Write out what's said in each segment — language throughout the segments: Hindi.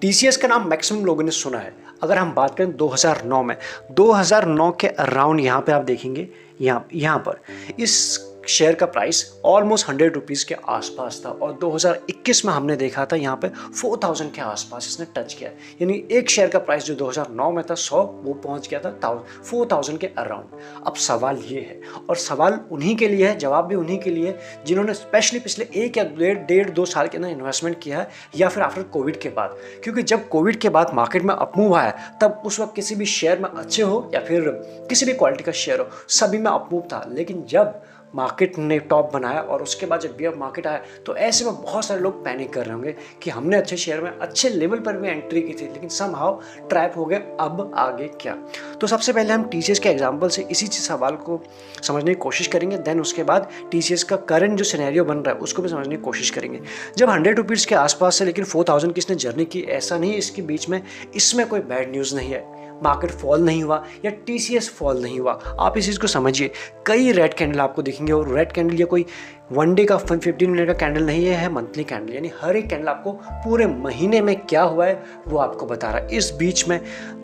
टीसीएस का नाम मैक्सिमम लोगों ने सुना है। अगर हम बात करें 2009 में, 2009 के अराउंड यहाँ पे आप देखेंगे, यहाँ पर इस शेयर का प्राइस ऑलमोस्ट 100 रुपीज़ के आसपास था और 2021 में हमने देखा था यहाँ पे 4000 के आसपास इसने टच किया। यानी एक शेयर का प्राइस जो 2009 में था 100, वो पहुँच गया था 4000 के अराउंड। अब सवाल ये है, और सवाल उन्हीं के लिए है, जवाब भी उन्हीं के लिए जिन्होंने स्पेशली पिछले 1 या 1.5-2 साल के अंदर इन्वेस्टमेंट किया है, या फिर आफ्टर कोविड के बाद। क्योंकि जब कोविड के बाद मार्केट में अपमूव आया, तब उस वक्त किसी भी शेयर में अच्छे हो या फिर किसी भी क्वालिटी का शेयर हो, सभी में अपमूव था। लेकिन जब मार्केट ने टॉप बनाया और उसके बाद जब बियर मार्केट आया, तो ऐसे में बहुत सारे लोग पैनिक कर रहे होंगे कि हमने अच्छे शेयर में अच्छे लेवल पर भी एंट्री की थी, लेकिन समहाउ ट्रैप हो गए, अब आगे क्या। तो सबसे पहले हम टीसीएस के एग्जांपल से इसी सवाल को समझने की कोशिश करेंगे। देन उसके बाद टीसीएस का करंट जो सिनेरियो बन रहा है उसको भी समझने की कोशिश करेंगे। जब 100 रुपीज़ के आसपास से लेकिन 4000 की इसने जर्नी की, ऐसा नहीं इसके बीच में इसमें कोई बैड न्यूज़ नहीं है, मार्केट फॉल नहीं हुआ या टीसीएस फॉल नहीं हुआ। आप इस चीज़ को समझिए, कई रेड कैंडल आपको दिखेंगे, और रेड कैंडल ये कोई वन डे का 15 मिनट का कैंडल नहीं है मंथली कैंडल। यानी हर एक कैंडल आपको पूरे महीने में क्या हुआ है वो आपको बता रहा है। इस बीच में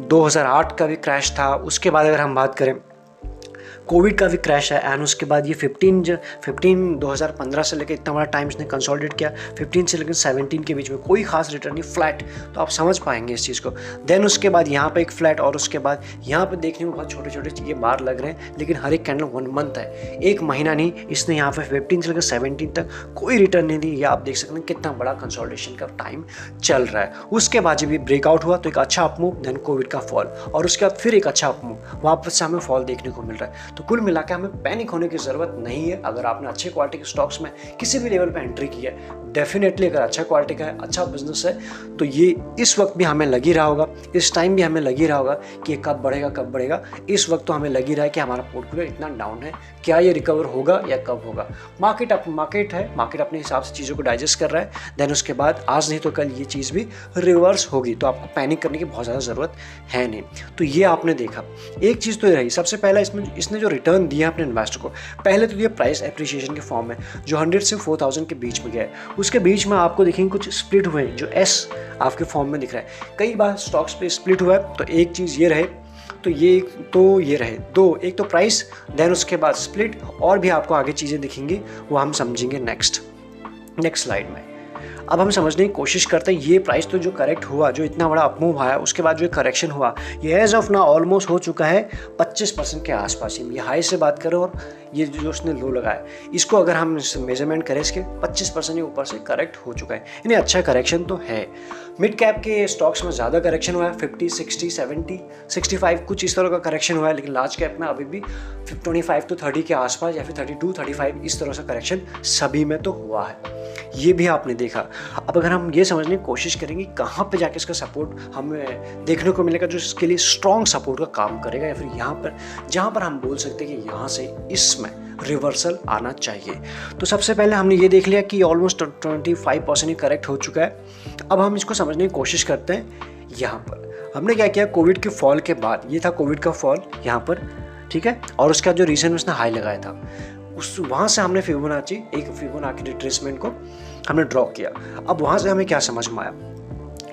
2008 का भी क्रैश था, उसके बाद अगर हम बात करें कोविड का भी क्रैश है, एंड उसके बाद ये 2015 से लेकर इतना बड़ा टाइम इसने कंसोलिडेट किया, 15 से लेकर 17 के बीच में कोई खास रिटर्न नहीं, फ्लैट। तो आप समझ पाएंगे इस चीज़ को। देन उसके बाद यहाँ पे एक फ्लैट, और उसके बाद यहाँ पे देखने में बहुत छोटे छोटे ये बार लग रहे हैं, लेकिन हर एक कैंडल 1 मंथ है, 1 महीना नहीं। इसने यहाँ पे 15 से लेकर 17 तक कोई रिटर्न नहीं दी। ये आप देख सकते हैं कितना बड़ा कंसोलिडेशन का टाइम चल रहा है। उसके बाद जब ये ब्रेकआउट हुआ तो एक अच्छा अपमूव, देन कोविड का फॉल, और उसके बाद फिर एक अच्छा अपमूव, वापस से हमें फॉल देखने को मिल रहा है। तो कुल मिलाकर हमें पैनिक होने की ज़रूरत नहीं है। अगर आपने अच्छे क्वालिटी के स्टॉक्स में किसी भी लेवल पे एंट्री की है, डेफिनेटली अगर अच्छा क्वालिटी का है, अच्छा बिजनेस है, तो ये इस वक्त भी हमें लग ही रहा होगा, इस टाइम भी हमें लग ही रहा होगा कि ये कब बढ़ेगा। इस वक्त तो हमें लग ही रहा है कि हमारा पोर्टफोलियो इतना डाउन है, क्या ये रिकवर होगा या कब होगा। मार्केट है, मार्केट अपने हिसाब से चीज़ों को डाइजेस्ट कर रहा है। देन उसके बाद आज नहीं तो कल ये चीज़ भी रिवर्स होगी, तो आपको पैनिक करने की बहुत ज़्यादा ज़रूरत है नहीं। तो ये आपने देखा, एक चीज़ तो ये रही, सबसे पहला इसने जो रिटर्न दिया अपने इन्वेस्टर को, पहले तो ये प्राइस एप्रिसिएशन के फॉर्म में जो 100 से 4000 के बीच में गया है। उसके बीच में आपको देखेंगे कुछ स्प्लिट हुए हैं, जो एस आपके फॉर्म में दिख रहा है। कई बार स्टॉक्स पे स्प्लिट हुआ है, तो एक चीज़ ये रहे, तो ये रहे दो, एक तो प्राइस, देन उसके बाद स्प्लिट, और भी आपको आगे चीज़ें दिखेंगी, वो हम समझेंगे नेक्स्ट स्लाइड में। अब हम समझने की कोशिश करते हैं, ये प्राइस तो जो करेक्ट हुआ, जो इतना बड़ा अपमूव आया, उसके बाद जो करेक्शन हुआ, ये एज ऑफ ना ऑलमोस्ट हो चुका है 25% के आसपास ही। ये हाई से बात करें और ये जो उसने लो लगाया, इसको अगर हम मेजरमेंट करें, इसके 25% ही ऊपर से करेक्ट हो चुका है। यानी अच्छा करेक्शन तो है। मिड कैप के स्टॉक्स में ज़्यादा करेक्शन हुआ है, 50, 60, 70, 65 कुछ इस तरह का करेक्शन हुआ है, लेकिन लार्ज कैप में अभी भी 25 to 30 के आसपास, या फिर 32, 35 इस तरह से करेक्शन सभी में तो हुआ है। ये भी आपने देखा। अब अगर हम ये समझने की कोशिश करेंगे कहाँ पे जाके इसका सपोर्ट हमें देखने को मिलेगा, जो इसके लिए स्ट्रॉन्ग सपोर्ट का काम करेगा, या फिर यहाँ पर जहाँ पर हम बोल सकते हैं कि यहाँ से इसमें रिवर्सल आना चाहिए। तो सबसे पहले हमने ये देख लिया कि ऑलमोस्ट 25% ही करेक्ट हो चुका है। अब हम इसको समझने की कोशिश करते हैं। यहाँ पर हमने क्या किया, कोविड के फॉल के बाद, ये था कोविड का फॉल यहाँ पर, ठीक है, और उसका जो रीजन उसने हाई लगाया था, वहाँ से हमने फिबोनाची रिट्रेसमेंट को हमने ड्रॉ किया। अब वहाँ से हमें क्या समझ में आया,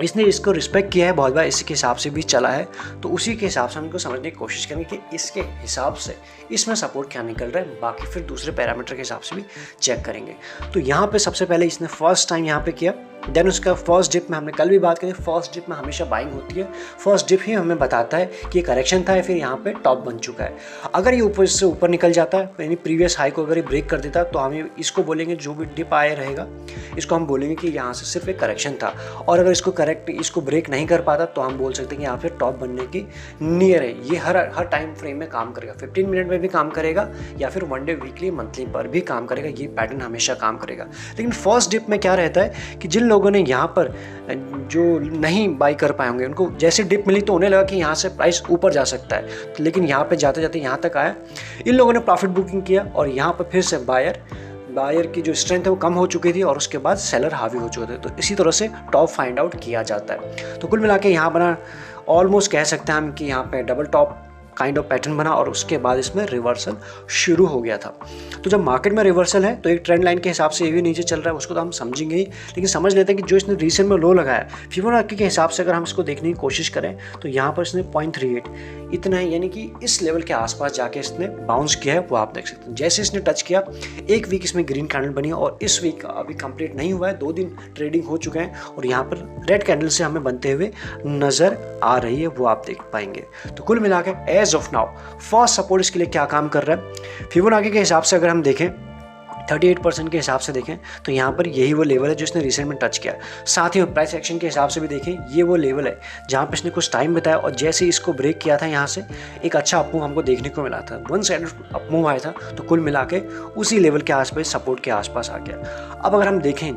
इसने इसको रिस्पेक्ट किया है बहुत बार, इसके हिसाब से भी चला है, तो उसी के हिसाब से हम इनको समझने की कोशिश करेंगे कि इसके हिसाब से इसमें सपोर्ट क्या निकल रहा है। बाकी फिर दूसरे पैरामीटर के हिसाब से भी चेक करेंगे। तो यहाँ पे सबसे पहले इसने फर्स्ट टाइम यहाँ पे किया, देन उसका फर्स्ट डिप में हमने कल भी बात करी, फर्स्ट डिप में हमेशा बाइंग होती है। फर्स्ट डिप ही हमें बताता है कि ये करेक्शन था, फिर यहाँ पे टॉप बन चुका है। अगर ये ऊपर से ऊपर निकल जाता है, यानी प्रीवियस हाई को अगर ये ब्रेक कर देता, तो हमें इसको बोलेंगे, जो भी डिप आया रहेगा इसको हम बोलेंगे कि यहाँ से सिर्फ एक करेक्शन था। और अगर इसको ब्रेक नहीं कर पाता, तो हम बोल सकते हैं कि यहाँ पे टॉप बनने की नियर है। ये हर टाइम फ्रेम में काम करेगा, 15 मिनट में भी काम करेगा, या फिर वन डे, वीकली, मंथली पर भी काम करेगा। ये पैटर्न हमेशा काम करेगा। लेकिन फर्स्ट डिप में क्या रहता है कि जिन लोगों ने यहाँ पर जो नहीं बाई कर पाए होंगे, उनको जैसे डिप मिली तो उन्हें लगा कि यहाँ से प्राइस ऊपर जा सकता है, लेकिन यहाँ पे जाते जाते यहाँ तक आया, इन लोगों ने प्रॉफिट बुकिंग किया, और यहाँ पर फिर से बायर की जो स्ट्रेंथ है वो कम हो चुकी थी, और उसके बाद सेलर हावी हो चुके थे। तो इसी तरह से टॉप फाइंड आउट किया जाता है। तो कुल मिला के यहाँ बना, ऑलमोस्ट कह सकते हैं हम कि यहाँ पे double top kind of pattern बना और उसके बाद इसमें रिवर्सल शुरू हो गया था। तो जब मार्केट में रिवर्सल है तो एक ट्रेंड लाइन के हिसाब से ये भी नीचे चल रहा है, उसको तो हम समझेंगे ही, लेकिन समझ लेते हैं कि जो इसने रिसेंट में लो लगाया फिबोनाची के हिसाब से अगर हम इसको देखने की कोशिश करें तो यहाँ पर इसने 0.38 इतना है, यानी कि इस लेवल के आसपास जाके इसने बाउंस किया है, वो आप देख सकते हैं। जैसे इसने टच किया एक वीक इसमें ग्रीन कैंडल बनी और इस वीक अभी कंप्लीट नहीं हुआ है, 2 दिन ट्रेडिंग हो चुके हैं और यहाँ पर रेड कैंडल से हमें बनते हुए नजर आ रही है, वो आप देख पाएंगे। तो कुल मिला के as of now first support इसके लिए क्या काम कर रहा है, फिबोनाची के हिसाब से अगर हम देखें 38% के हिसाब से देखें तो यहाँ पर यही वो लेवल है जो इसने रिसेंट में टच किया। साथ ही प्राइस एक्शन के हिसाब से भी देखें ये वो लेवल है जहाँ पे इसने कुछ टाइम बताया और जैसे इसको ब्रेक किया था यहाँ से एक अच्छा अपमूव हमको देखने को मिला था, वन साइड अपमूव आया था। तो कुल मिला के उसी लेवल के आसपास सपोर्ट के आसपास आ गया। अब अगर हम देखें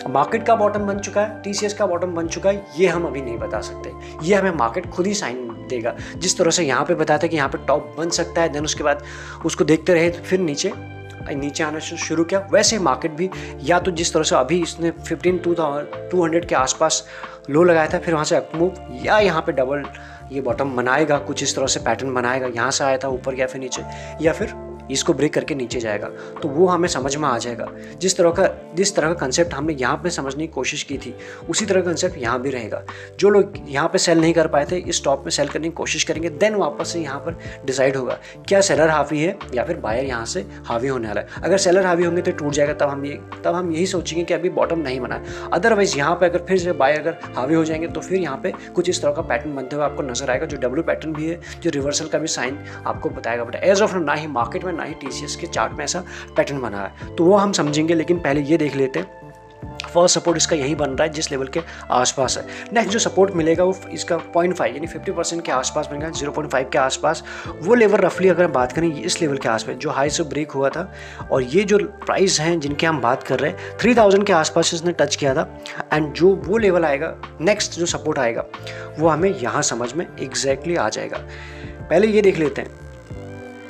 मार्केट का बॉटम बन चुका है, टीसीएस का बॉटम बन चुका है, ये हम अभी नहीं बता सकते, ये हमें मार्केट खुद ही साइन देगा। जिस तरह से यहाँ पे बताया था कि यहाँ पे टॉप बन सकता है, देन उसके बाद उसको देखते रहे तो फिर नीचे आना शुरू किया, वैसे मार्केट भी या तो जिस तरह से अभी इसने 15,200 के आसपास लो लगाया था, फिर वहाँ से अपमूव या यहाँ पे डबल ये बॉटम बनाएगा, कुछ इस तरह से पैटर्न बनाएगा, यहाँ से आया था ऊपर या फिर नीचे, या फिर इसको ब्रेक करके नीचे जाएगा, तो वो हमें समझ में आ जाएगा। जिस तरह का कंसेप्ट हमने यहाँ पे समझने की कोशिश की थी उसी तरह का कंसेप्ट यहाँ भी रहेगा। जो लोग यहाँ पे सेल नहीं कर पाए थे इस टॉप में सेल करने की कोशिश करेंगे, देन वापस से यहाँ पर डिसाइड होगा क्या सेलर हावी है या फिर बायर यहाँ से हावी होने वाला है। अगर सेलर हावी होंगे तो टूट जाएगा, तब हम यही सोचेंगे कि अभी बॉटम नहीं बना है। अदरवाइज यहाँ पे अगर फिर से बायर अगर हावी हो जाएंगे तो फिर यहाँ पे कुछ इस तरह का पैटर्न बनते हुए आपको नजर आएगा, जो डब्ल्यू पैटर्न भी है, जो रिवर्सल का भी साइन आपको बताएगा। बट एज ऑफ ना ही मार्केट में ना ही टीसीएस के चार्ट में ऐसा पैटर्न बना है, तो वो हम समझेंगे। लेकिन पहले ये देख लेते हैं फर्स्ट सपोर्ट इसका यही बन रहा है जिस लेवल के आसपास है। नेक्स्ट जो सपोर्ट मिलेगा वो इसका 0.5 यानी 50% के आसपास बनेगा, 0.5 के आसपास वो लेवल रफली अगर बात करें इस लेवल के आसपास जो हाई से ब्रेक हुआ था। और ये जो प्राइस हैं जिनके हम बात कर रहे हैं 3000 के आसपास इसने टच किया था, एंड जो वो लेवल आएगा नेक्स्ट जो सपोर्ट आएगा वो हमें यहाँ समझ में एग्जैक्टली आ जाएगा। पहले ये देख लेते हैं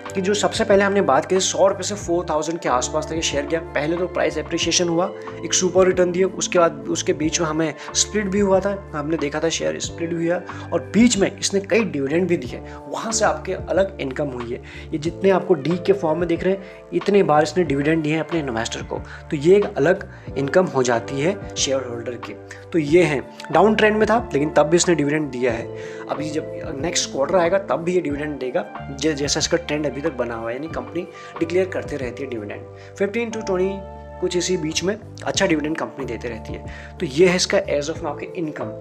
कि जो सबसे पहले हमने बात की 100 रुपये से 4000 के आसपास तक ये शेयर गया। पहले तो प्राइस एप्रिशिएशन हुआ, एक सुपर रिटर्न दिया, उसके बाद उसके बीच में हमें स्प्लिट भी हुआ था, हमने देखा था शेयर स्प्लिट भी हुआ, और बीच में इसने कई डिविडेंड भी दिए, वहाँ से आपके अलग इनकम हुई है। ये जितने आपको डी के फॉर्म में दिख रहे हैं इतने बार इसने डिविडेंड दिए हैं अपने इन्वेस्टर को, तो ये एक अलग इनकम हो जाती है शेयर होल्डर की। तो ये है डाउन ट्रेंड में था लेकिन तब भी इसने डिविडेंड दिया है। अभी जब नेक्स्ट क्वार्टर आएगा तब भी ये डिविडेंड देगा जैसा इसका ट्रेंड अभी तक बना हुआ है, यानी कंपनी डिक्लेयर करते रहती है डिविडेंड 15 to 20 कुछ इसी बीच में अच्छा डिविडेंड कंपनी देते रहती है। तो ये है इसका एज ऑफ नाउ के इनकम।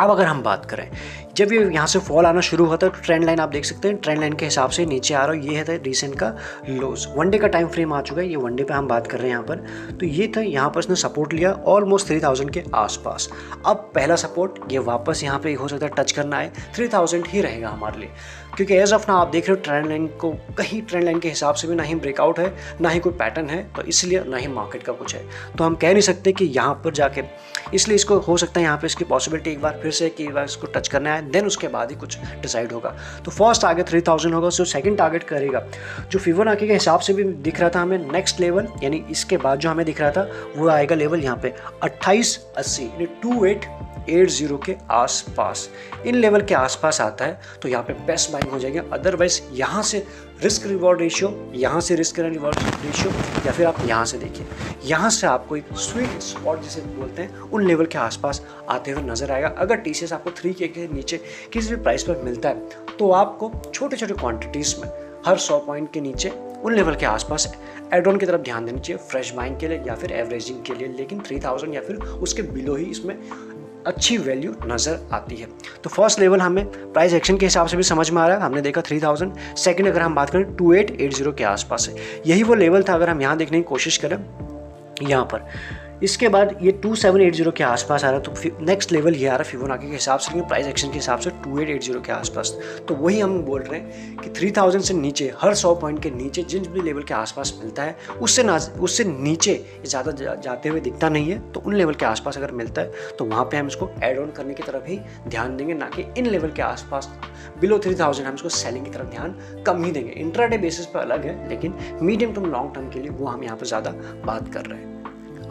अब अगर हम बात करें जब ये यहाँ से फॉल आना शुरू हुआ था तो ट्रेंड लाइन आप देख सकते हैं, ट्रेंड लाइन के हिसाब से नीचे आ रहा है। ये है रिसेंट का लोज, वन डे का टाइम फ्रेम आ चुका है, ये वन डे पे हम बात कर रहे हैं यहाँ पर। तो ये था, यहाँ पर इसने सपोर्ट लिया ऑलमोस्ट 3000 के आसपास। अब पहला सपोर्ट ये वापस यहाँ पे हो सकता है टच करना है, 3000 ही रहेगा हमारे लिए, क्योंकि एज ऑफ ना आप देख रहे हो ट्रेंड लाइन को कहीं ट्रेंड लाइन के हिसाब से भी ना ही ब्रेकआउट है ना ही कोई पैटर्न है, तो इसलिए ना ही मार्केट का कुछ है। तो हम कह नहीं सकते कि यहाँ पर जाके, इसलिए इसको हो सकता है यहाँ पे इसकी पॉसिबिलिटी एक बार फिर से कि एक बार इसको टच करना है, देन उसके बाद ही कुछ डिसाइड होगा। तो फर्स्ट टारगेट 3000 होगा, जो सेकंड टारगेट करेगा जो फिबोनाची के हिसाब से भी दिख रहा था हमें नेक्स्ट लेवल, यानी इसके बाद जो हमें दिख रहा था वो आएगा लेवल यहाँ पे 2880 यानी 2880 के आसपास। इन लेवल के आसपास आता है तो यहाँ पे बेस्ट बाइंग हो जाएगी। अदरवाइज यहाँ से रिस्क रिवॉर्ड रेशियो, यहाँ से रिस्क रिवॉर्ड रेशियो, या फिर आप यहाँ से देखिए, यहाँ से आपको एक स्वीट स्पॉट जिसे बोलते हैं उन लेवल के आसपास आते हुए नजर आएगा। अगर टीसीएस आपको 3K के नीचे किसी भी प्राइस पर मिलता है तो आपको छोटे छोटे क्वांटिटीज़ में हर 100 पॉइंट के नीचे उन लेवल के आसपास एड ऑन की तरफ ध्यान देना चाहिए, फ्रेश बाइंग के लिए या फिर एवरेजिंग के लिए। लेकिन 3000 या फिर उसके बिलो ही इसमें अच्छी वैल्यू नज़र आती है। तो फर्स्ट लेवल हमें प्राइस एक्शन के हिसाब से भी समझ में आ रहा है, हमने देखा 3000। सेकंड अगर हम बात करें 2880 के आसपास है, यही वो लेवल था। अगर हम यहाँ देखने की कोशिश करें यहाँ पर, इसके बाद ये 2780 के आसपास आ रहा है, तो नेक्स्ट लेवल ये आ रहा है फिबोनाची के हिसाब से, लेकिन प्राइस एक्शन के हिसाब से 2880 के आसपास। तो वही हम बोल रहे हैं कि 3000 से नीचे हर 100 पॉइंट के नीचे जिन भी लेवल के आसपास मिलता है उससे नीचे ज़्यादा जाते हुए दिखता नहीं है, तो उन लेवल के आसपास अगर मिलता है तो वहाँ पर हम इसको एड ऑन करने की तरफ ही ध्यान देंगे, ना कि इन लेवल के आसपास बिलो 3000 हम इसको सेलिंग की तरफ ध्यान कम ही देंगे। इंट्राडे बेसिस पर अलग है, लेकिन मीडियम टर्म लॉन्ग टर्म के लिए वो हम यहाँ पर ज़्यादा बात कर रहे हैं।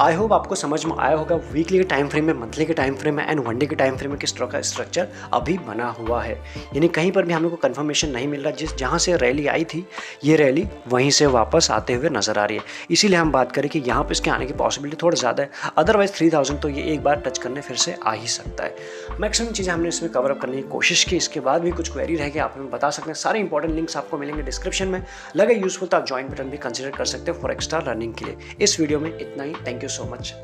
आई होप आपको समझ में आया होगा वीकली के टाइम फ्रेम में, मंथली के टाइम फ्रेम में एंड वन डे के टाइम फ्रेम में किस तरह का स्ट्रक्चर अभी बना हुआ है। यानी कहीं पर भी हम लोग को कन्फर्मेशन नहीं मिल रहा, जहाँ से रैली आई थी ये रैली वहीं से वापस आते हुए नजर आ रही है। इसीलिए हम बात करें कि यहाँ पर इसके आने की पॉसिबिलिटी थोड़ा ज़्यादा है, अदरवाइज 3000 तो ये एक बार टच करने फिर से आ ही सकता है। मैक्सिमम चीज़ें हमने इसमें कवर अप करने की कोशिश की। इसके बाद भी कुछ क्वेरी रहेगी आप हमें बता सकते हैं। सारे इंपॉर्टेंट लिंक्स आपको मिलेंगे डिस्क्रिप्शन में। लगे यूजफुल तो आप ज्वाइन बटन भी कंसिडर कर सकते हो फॉर एक्स्ट्रा लर्निंग के लिए। इस वीडियो में इतना ही। Thank you so much.